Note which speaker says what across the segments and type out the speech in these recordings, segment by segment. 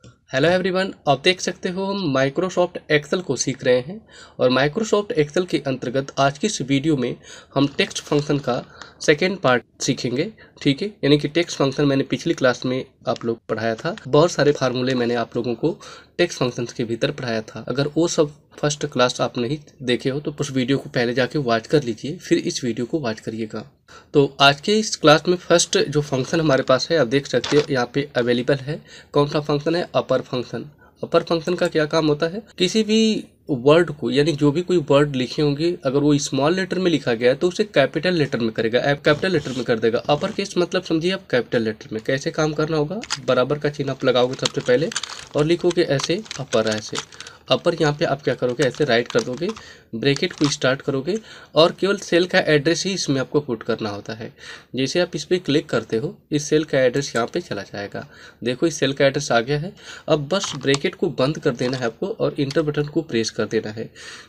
Speaker 1: Hello everyone, आप देख सकते हो हम माइक्रोसॉफ्ट एक्सेल को सीख रहे हैं। और माइक्रोसॉफ्ट एक्सेल के अंतर्गत आज की इस वीडियो में हम टेक्स्ट फंक्शन का सेकेंड पार्ट सीखेंगे। ठीक है, यानी कि टेक्स्ट फंक्शन मैंने पिछली क्लास में आप लोग पढ़ाया था। बहुत सारे फार्मूले मैंने आप लोगों को टेक्स्ट फंक्शंस के भीतर पढ़ाया था। अगर वो सब फर्स्ट क्लास आप नहीं देखे हो तो उस वीडियो को पहले जाके वॉच कर लीजिए, फिर इस वीडियो को वॉच करिएगा। तो आज के इस क्लास में फर्स्ट जो फंक्शन हमारे पास है, आप देख सकते हो यहाँ पे अवेलेबल है। कौन सा फंक्शन है? अपर फंक्शन। अपर फंक्शन का क्या काम होता है? किसी भी वर्ड को, यानी जो भी कोई वर्ड लिखे होंगे, अगर वो स्मॉल लेटर में लिखा गया है तो उसे कैपिटल लेटर में करेगा, ऐप कैपिटल लेटर में कर देगा। अपर केस मतलब समझिए आप कैपिटल लेटर में। कैसे काम करना होगा? बराबर का चिन्ह आप लगाओगे सबसे पहले और लिखोगे ऐसे अपर। ऐसे अपर यहाँ पे आप क्या करोगे? ऐसे राइट कर दोगे, ब्रैकेट को स्टार्ट करोगे और केवल सेल का एड्रेस ही इसमें आपको पुट करना होता है। जैसे आप इस पर क्लिक करते हो, इस सेल का एड्रेस यहाँ पे चला जाएगा। देखो इस सेल का एड्रेस आ गया है। अब बस ब्रैकेट को बंद कर देना है आपको और इंटर बटन को प्रेस कर देना है।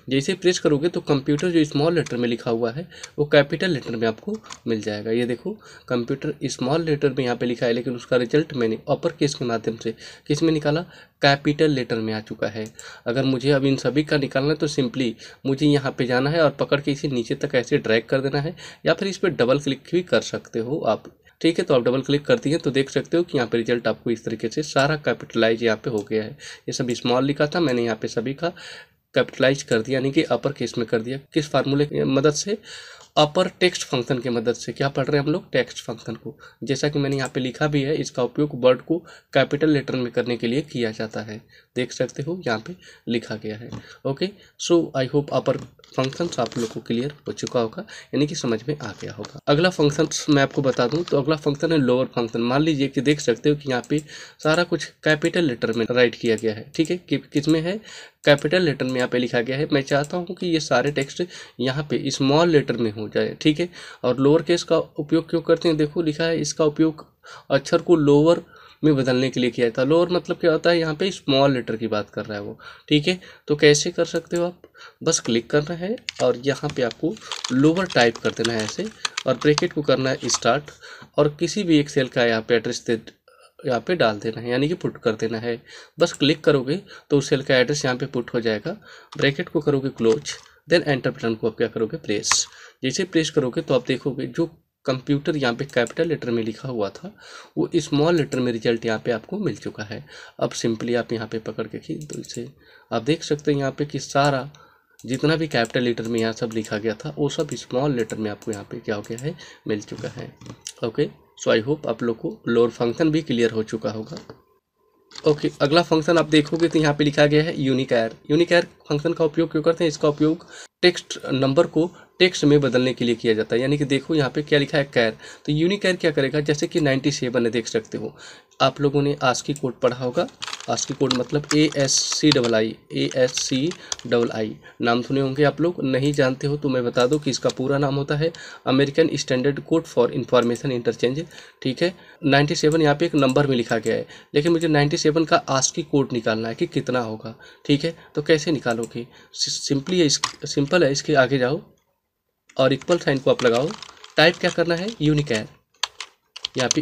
Speaker 1: जैसे प्रेस करोगे तो कंप्यूटर जो स्मॉल लेटर में लिखा हुआ है वो कैपिटल लेटर में आपको मिल जाएगा। ये देखो कंप्यूटर स्मॉल लेटर में यहाँ पे लिखा है, लेकिन उसका रिजल्ट मैंने अपर केस के माध्यम से किस में निकाला? कैपिटल लेटर में आ चुका है। अगर मुझे अब इन सभी का निकालना है तो सिंपली मुझे यहाँ पे जाना है और पकड़ के इसे नीचे तक ऐसे ड्रैग कर देना है, या फिर इस पर डबल क्लिक भी कर सकते हो आप। ठीक है, तो आप डबल क्लिक करती हैं तो देख सकते हो कि यहाँ पे रिजल्ट आपको इस तरीके से सारा कैपिटलाइज यहाँ पे हो गया है। ये सभी स्मॉल लिखा था, मैंने यहाँ पे सभी का कैपिटलाइज कर दिया, यानी कि अपर केस में कर दिया। किस फार्मूले की मदद से? अपर टेक्स्ट फंक्शन की मदद से। क्या पढ़ रहे हैं हम लोग? टेक्स्ट फंक्शन को। जैसा कि मैंने यहाँ पे लिखा भी है, इसका उपयोग वर्ड को कैपिटल लेटर में करने के लिए किया जाता है। देख सकते हो यहाँ पे लिखा गया है। Okay, so I hope upper functions आप लोग को क्लियर हो चुका होगा, यानी कि समझ में आ गया होगा। अगला फंक्शन मैं आपको बता दूं तो अगला फंक्शन है लोअर फंक्शन। मान लीजिए कि देख सकते हो कि यहाँ पे सारा कुछ कैपिटल लेटर में राइट किया गया है। ठीक है, किस में है? कैपिटल लेटर में यहाँ पे लिखा गया है। मैं चाहता हूँ कि ये सारे टेक्स्ट यहाँ पे स्मॉल लेटर में हो जाए। ठीक है, और लोअर केस का उपयोग क्यों करते हैं? देखो लिखा है इसका उपयोग अक्षर को लोअर में बदलने के लिए किया था। लोअर मतलब क्या होता है? यहाँ पे स्मॉल लेटर की बात कर रहा है वो। ठीक है, तो कैसे कर सकते हो आप? बस क्लिक करना है और यहाँ पे आपको लोअर टाइप कर देना है ऐसे, और ब्रैकेट को करना है स्टार्ट, और किसी भी एक सेल का यहाँ पे एड्रेस यहाँ पे डाल देना है, यानी कि पुट कर देना है। बस क्लिक करोगे तो उस सेल का एड्रेस यहाँ पे पुट हो जाएगा। ब्रैकेट को करोगे क्लोज, देन एंटर बटन को आप क्या करोगे? प्रेस। जैसे प्रेस करोगे तो आप देखोगे जो कंप्यूटर यहाँ पे कैपिटल लेटर में लिखा हुआ था वो स्मॉल लेटर में रिजल्ट यहाँ पे आपको मिल चुका है। अब सिंपली आप यहाँ पे पकड़ के खींच दो इसे। आप देख सकते हैं यहाँ पे कि सारा जितना भी कैपिटल लेटर में यहाँ सब लिखा गया था वो सब स्मॉल लेटर में आपको यहाँ पे क्या हो गया है? मिल चुका है। ओके, सो आई होप आप लोग को लोअर फंक्शन भी क्लियर हो चुका होगा। ओके, अगला फंक्शन आप देखोगे तो यहाँ पे लिखा गया है यूनिकैर। यूनिकैर फंक्शन का उपयोग क्यों करते हैं? इसका उपयोग टेक्स्ट नंबर को टेक्स्ट में बदलने के लिए किया जाता है। यानी कि देखो यहाँ पे क्या लिखा है? कैर। तो यूनिकैर क्या करेगा? जैसे कि 97 है, देख सकते हो आप लोगों ने आस्की कोड पढ़ा होगा। आस्की कोड मतलब ASCII नाम सुने होंगे आप लोग। नहीं जानते हो तो मैं बता दूं कि इसका पूरा नाम होता है American standard code for information interchange. ठीक है, 97 यहाँ पे एक नंबर में लिखा गया है, लेकिन मुझे 97 का आस्की कोड निकालना है कि कितना होगा। ठीक है, तो कैसे निकालोगे? सिंपल है, इसके आगे जाओ और इक्वल साइन को आप लगाओ। टाइप क्या करना है? यूनिकैर। यहाँ पे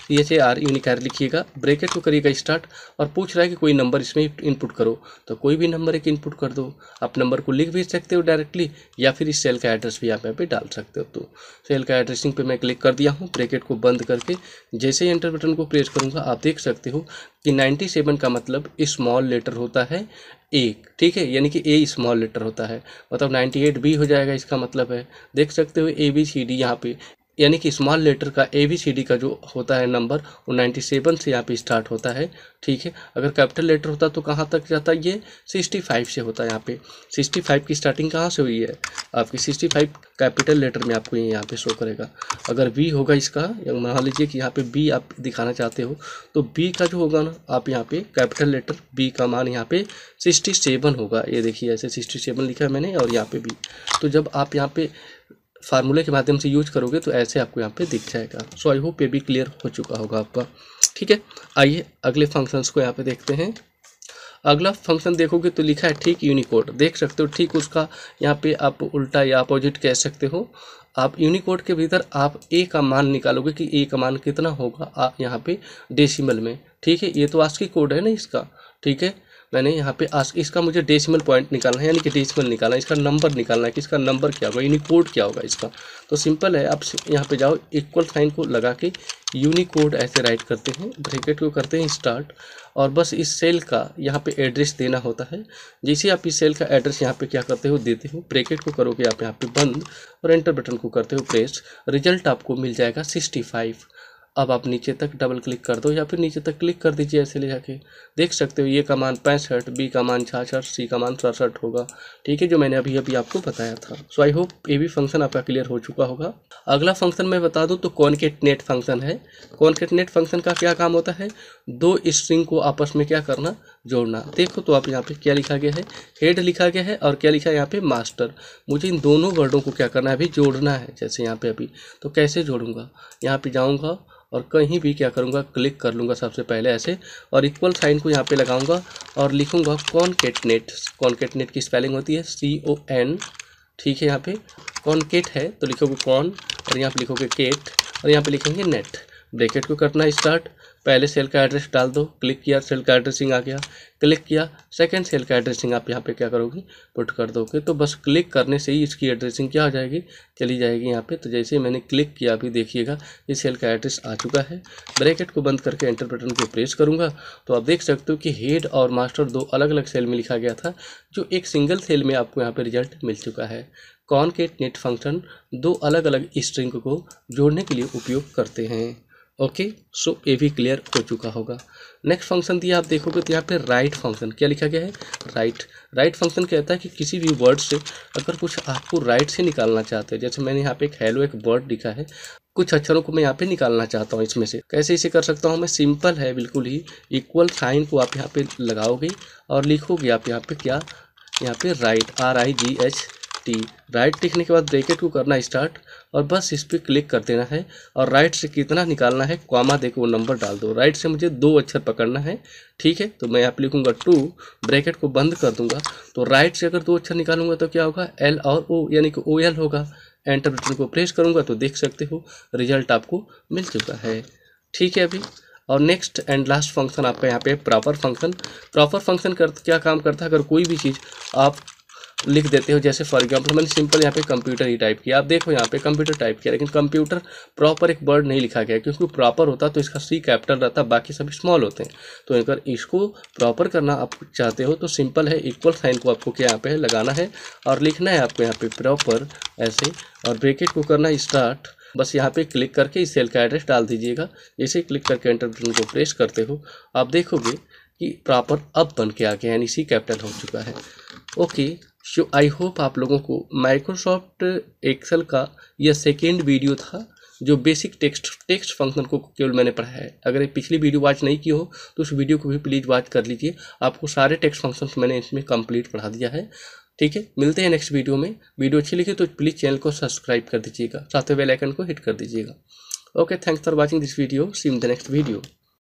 Speaker 1: CHAR यूनिकैर लिखिएगा, ब्रैकेट को करिएगा स्टार्ट, और पूछ रहा है कि कोई नंबर इसमें इनपुट करो, तो कोई भी नंबर एक इनपुट कर दो। आप नंबर को लिख भी सकते हो डायरेक्टली, या फिर इस सेल का एड्रेस भी आप यहाँ पे डाल सकते हो। तो सेल का एड्रेसिंग पे मैं क्लिक कर दिया हूँ, ब्रैकेट को बंद करके जैसे ही एंटर बटन को प्रेस करूँगा आप देख सकते हो कि 97 का मतलब स्मॉल लेटर होता है एक। ठीक है, यानी कि ए स्मॉल लेटर होता है, मतलब 98 बी हो जाएगा, इसका मतलब है। देख सकते हो ABCD यहाँ पे, यानी कि स्मॉल लेटर का ABCD का जो होता है नंबर वो 97 से यहाँ पे स्टार्ट होता है। ठीक है, अगर कैपिटल लेटर होता तो कहाँ तक जाता? ये 65 से होता है। यहाँ पे 65 की स्टार्टिंग कहाँ से हुई है? आपकी 65 कैपिटल लेटर में आपको यहाँ पे शो करेगा। अगर B होगा इसका, मान लीजिए कि यहाँ पे B आप दिखाना चाहते हो तो B का जो होगा ना, आप यहाँ पे कैपिटल लेटर B का मान यहाँ पे 67 होगा। ये देखिए ऐसे 67 लिखा है मैंने, और यहाँ पे B। तो जब आप यहाँ पे फार्मूले के माध्यम से यूज करोगे तो ऐसे आपको यहाँ पे दिख जाएगा। सो आई होप ये भी क्लियर हो चुका होगा आपका। ठीक है, आइए अगले फंक्शंस को यहाँ पे देखते हैं। अगला फंक्शन देखोगे तो लिखा है ठीक यूनिकोड। देख सकते हो ठीक उसका यहाँ पे आप उल्टा या अपोजिट कह सकते हो। आप यूनिकोड के भीतर आप ए का मान निकालोगे कि ए का मान कितना होगा आप यहाँ पे डेसिमल में। ठीक है, ये तो आस्की कोड है ना इसका। ठीक है, मैंने यहाँ पे इसका मुझे डेसिमल पॉइंट निकालना है, यानी कि डेसिमल निकालना है, इसका नंबर निकालना है कि इसका नंबर क्या होगा, यूनिकोड क्या होगा इसका। तो सिंपल है, आप यहाँ पे जाओ, इक्वल साइन को लगा के यूनिकोड ऐसे राइट करते हैं, ब्रैकेट को करते हैं स्टार्ट, और बस इस सेल का यहाँ पे एड्रेस देना होता है। जैसे आप इस सेल का एड्रेस यहाँ पे क्या करते हो, देते हो, ब्रैकेट को करोगे आप यहाँ पे बंद और एंटर बटन को करते हो प्रेस, रिजल्ट आपको मिल जाएगा 65। अब आप नीचे तक डबल क्लिक कर दो या फिर नीचे तक क्लिक कर दीजिए, ऐसे ले जाके देख सकते हो, ये का मान 65, बी का मान 66, सी का मान 67 होगा। ठीक है, जो मैंने अभी अभी आपको बताया था। सो आई होप ये भी फंक्शन आपका क्लियर हो चुका होगा। अगला फंक्शन मैं बता दूं तो कॉनकेटनेट फंक्शन है। कॉनकेटनेट फंक्शन का क्या काम होता है, दो स्ट्रिंग को आपस में क्या करना, जोड़ना। देखो तो आप यहाँ पे क्या लिखा गया है, हेड लिखा गया है और क्या लिखा है यहाँ पे, मास्टर। मुझे इन दोनों वर्डों को क्या करना है, अभी जोड़ना है। जैसे यहाँ पे अभी तो कैसे जोड़ूंगा, यहाँ पे जाऊँगा और कहीं भी क्या करूँगा, क्लिक कर लूँगा सबसे पहले ऐसे, और इक्वल साइन को यहाँ पे लगाऊंगा और लिखूँगा कॉनकेटनेट। कॉनकेटनेट की स्पेलिंग होती है CON। ठीक है, यहाँ पे कॉनकेट है तो लिखोगे कॉन और यहाँ पे लिखोगे केट और यहाँ पे लिखेंगे नेट। ब्रैकेट को करना है स्टार्ट, पहले सेल का एड्रेस डाल दो, क्लिक किया सेल का एड्रेसिंग आ गया, क्लिक किया सेकंड सेल का एड्रेसिंग आप यहाँ पे क्या करोगे, पुट कर दोगे। तो बस क्लिक करने से ही इसकी एड्रेसिंग क्या हो जाएगी, चली जाएगी यहाँ पे। तो जैसे मैंने क्लिक किया अभी देखिएगा इस सेल का एड्रेस आ चुका है। ब्रैकेट को बंद करके एंटर बटन को प्रेस करूँगा तो आप देख सकते हो कि हेड और मास्टर दो अलग अलग सेल में लिखा गया था, जो एक सिंगल सेल में आपको यहाँ पे रिजल्ट मिल चुका है। कॉनकेटनेट फंक्शन दो अलग अलग स्ट्रिंग को जोड़ने के लिए उपयोग करते हैं। ओके, सो ये भी क्लियर हो चुका होगा। नेक्स्ट फंक्शन दिया आप देखोगे तो यहाँ पे राइट फंक्शन क्या लिखा गया है, राइट फंक्शन कहता है कि किसी भी वर्ड से अगर कुछ आपको राइट से निकालना चाहते हैं, जैसे मैंने यहाँ पे एक हेलो एक वर्ड लिखा है, कुछ अक्षरों को मैं यहाँ पे निकालना चाहता हूँ इसमें से, कैसे इसे कर सकता हूँ मैं, सिंपल है बिल्कुल ही। इक्वल साइन को आप यहाँ पे लगाओगे और लिखोगे आप यहाँ पे क्या, यहाँ पे राइट RIGHT। राइट लिखने के बाद ब्रैकेट को करना स्टार्ट और बस इस पर क्लिक कर देना है और राइट से कितना निकालना है, कॉमा देके वो नंबर डाल दो। राइट से मुझे 2 अक्षर पकड़ना है। ठीक है, तो मैं यहाँ पे लिखूंगा 2, ब्रैकेट को बंद कर दूंगा। तो राइट से अगर 2 अक्षर निकालूंगा तो क्या होगा, L और O यानी कि OL होगा। एंटर बटन को प्रेस करूंगा तो देख सकते हो रिजल्ट आपको मिल चुका है। ठीक है अभी, और नेक्स्ट एंड लास्ट फंक्शन आपका यहाँ पे प्रॉपर फंक्शन। प्रॉपर फंक्शन क्या काम करता है, अगर कोई भी चीज़ आप लिख देते हो, जैसे फॉर एग्जांपल मैंने सिंपल यहाँ पे कंप्यूटर ही टाइप किया, आप देखो यहाँ पे कंप्यूटर टाइप किया, लेकिन कंप्यूटर प्रॉपर एक वर्ड नहीं लिखा गया, क्योंकि प्रॉपर होता तो इसका C कैपिटल रहता, बाकी सभी स्मॉल होते हैं। तो अगर इसको प्रॉपर करना आप चाहते हो तो सिंपल है, इक्वल साइन को आपको क्या यहाँ पे लगाना है और लिखना है आपको यहाँ पे प्रॉपर ऐसे, और ब्रैकेट को करना है स्टार्ट। बस यहाँ पे क्लिक करके इस सेल का एड्रेस डाल दीजिएगा। जैसे क्लिक करके एंटर बटन को प्रेस करते हो आप देखोगे कि प्रॉपर अब बन के आ गया, यानी C कैपिटल हो चुका है। ओके, सो आई होप आप लोगों को माइक्रोसॉफ्ट एक्सेल का यह सेकेंड वीडियो था, जो बेसिक टेक्स्ट फंक्शन को केवल मैंने पढ़ाया है। अगर ये पिछली वीडियो वॉच नहीं की हो तो उस वीडियो को भी प्लीज़ वॉच कर लीजिए, आपको सारे टेक्स्ट फंक्शंस मैंने इसमें कंप्लीट पढ़ा दिया है। ठीक है, मिलते हैं नेक्स्ट वीडियो में। वीडियो अच्छी लगी तो प्लीज़ चैनल को सब्सक्राइब कर दीजिएगा, साथ में बेल आइकन को हिट कर दीजिएगा। Okay, thanks for watching this video, see you in the next video.